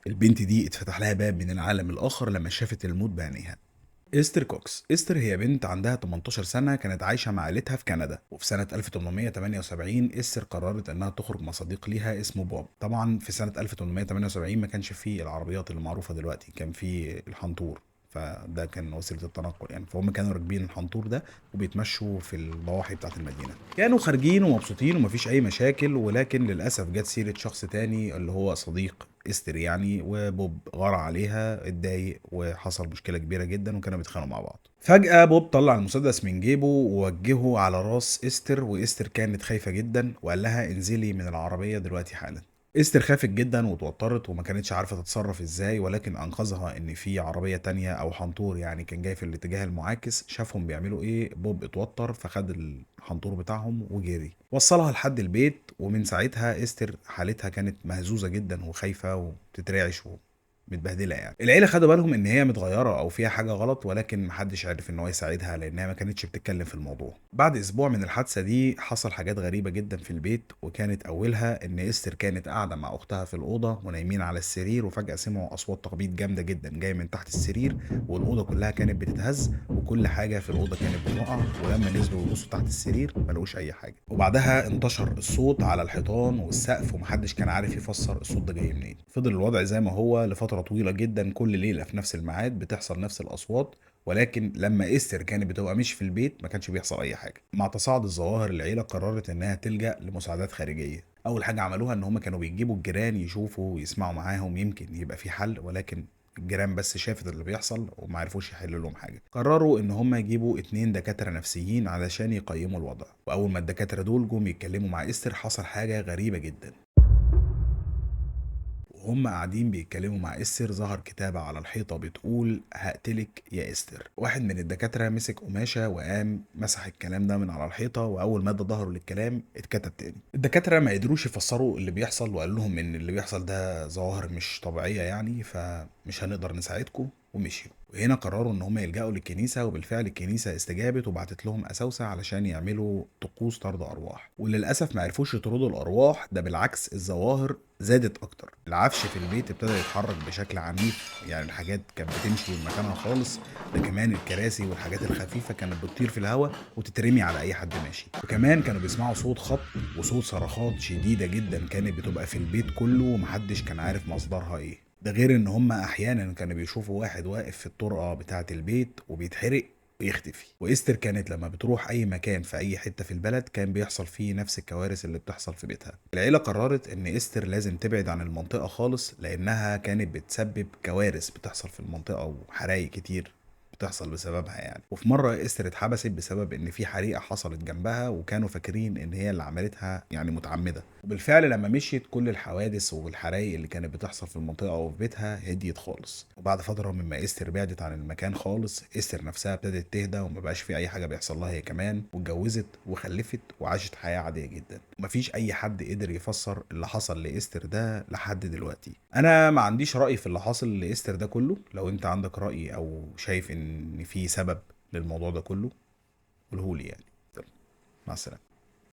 البنت دي اتفتح لها باب من العالم الآخر لما شافت الموت بعينيها. إستر كوكس. إستر هي بنت عندها 18 سنة، كانت عايشة مع عيلتها في كندا، وفي سنة 1878 إستر قررت إنها تخرج مع صديق ليها اسمه بوب. طبعا في سنة 1878 ما كانش فيه العربيات المعروفة دلوقتي، كان فيه الحنطور، فده كان وسيلة التنقل يعني. فهم كانوا راكبين الحنطور ده وبيتمشوا في الضواحي بتاعت المدينة، كانوا خارجين ومبسوطين ومفيش أي مشاكل. ولكن للأسف جت سيرة شخص تاني اللي هو صديق استر يعني، وبوب غار عليها، اتضايق وحصل مشكله كبيره جدا وكانوا بيتخانقوا مع بعض. فجاه بوب طلع المسدس من جيبه ووجهه على راس استر، واستر كانت خايفه جدا وقال لها انزلي من العربيه دلوقتي حالا. استر خافت جدا واتوترت وما كانتش عارفه تتصرف ازاي، ولكن انقذها ان في عربيه تانية او حنطور يعني كان جاي في الاتجاه المعاكس. شافهم بيعملوا ايه، بوب اتوتر فخد الحنطور بتاعهم وجري وصلها لحد البيت. ومن ساعتها استر حالتها كانت مهزوزه جدا وخايفه وبتترعش متبهدله يعني. العيله خدوا بالهم ان هي متغيره او فيها حاجه غلط، ولكن محدش عرف ان هو يساعدها لانها ما كانتش بتتكلم في الموضوع. بعد اسبوع من الحادثه دي حصل حاجات غريبه جدا في البيت، وكانت اولها ان استر كانت قاعده مع اختها في الاوضه ونايمين على السرير، وفجاه سمعوا اصوات تخبيط جامده جدا جايه من تحت السرير، والاوضه كلها كانت بتتهز وكل حاجه في الاوضه كانت بتقع. ولما نزلوا يبصوا تحت السرير ما لقوش اي حاجه. وبعدها انتشر الصوت على الحيطان والسقف ومحدش كان عارف يفسر الصوت ده جاي منين. فضل الوضع زي ما هو لفتره طويله جدا، كل ليله في نفس الميعاد بتحصل نفس الاصوات. ولكن لما استر كانت بتبقى مش في البيت ما كانش بيحصل اي حاجه. مع تصاعد الظواهر العيله قررت انها تلجأ لمساعدات خارجيه. اول حاجه عملوها ان هم كانوا بيجيبوا الجيران يشوفوا ويسمعوا معاهم يمكن يبقى في حل، ولكن الجيران بس شافت اللي بيحصل وما عرفوش يحلوا لهم حاجه. قرروا ان هم يجيبوا اتنين دكاتره نفسيين علشان يقيموا الوضع. واول ما الدكاتره دول جم يتكلموا مع استر حصل حاجه غريبه جدا. وهم قاعدين بيتكلموا مع استر ظهر كتابة على الحيطة بتقول هقتلك يا استر. واحد من الدكاترة مسك قماشة وقام مسح الكلام ده من على الحيطة، وأول ما ادى ظهره للكلام اتكتب تاني. الدكاترة ما قدروش يفسروا اللي بيحصل، وقال لهم إن اللي بيحصل ده ظواهر مش طبيعية يعني، فمش هنقدر نساعدكم، ومشيوا. وهنا قرروا ان هم يلجأوا للكنيسة، وبالفعل الكنيسة استجابت وبعتت لهم أساوسة علشان يعملوا طقوس طرد أرواح. وللأسف ما عرفوش يطردوا الأرواح، ده بالعكس الظواهر زادت اكتر. العفش في البيت ابتدى يتحرك بشكل عنيف، يعني الحاجات كانت بتمشي من مكانها خالص. ده كمان الكراسي والحاجات الخفيفه كانت بتطير في الهواء وتترمي على اي حد ماشي. وكمان كانوا بيسمعوا صوت خبط وصوت صرخات شديده جدا كانت بتبقى في البيت كله، ومحدش كان عارف مصدرها ايه. ده غير ان هم احيانا كانوا بيشوفوا واحد واقف في الطرقه بتاعه البيت وبيتحرق ويختفي. واستر كانت لما بتروح اي مكان في اي حته في البلد كان بيحصل فيه نفس الكوارث اللي بتحصل في بيتها. العيله قررت ان استر لازم تبعد عن المنطقه خالص، لانها كانت بتسبب كوارث بتحصل في المنطقه وحرايق كتير بتحصل بسببها يعني. وفي مره استر اتحبست بسبب ان في حريقه حصلت جنبها، وكانوا فاكرين ان هي اللي عملتها يعني متعمده. وبالفعل لما مشيت كل الحوادث والحرايق اللي كانت بتحصل في المنطقه وفي بيتها هديت خالص. وبعد فتره مما استر بعدت عن المكان خالص، استر نفسها ابتدت تهدى وما بقاش في اي حاجه بيحصل لها هي كمان، واتجوزت وخلفت وعاشت حياه عاديه جدا. مفيش اي حد قدر يفسر اللي حصل لاستر ده لحد دلوقتي. انا ما عنديش راي في اللي حاصل لاستر ده كله. لو انت عندك راي او شايف ان في سبب للموضوع ده كله قولهولي يعني. يلا، مع السلامه.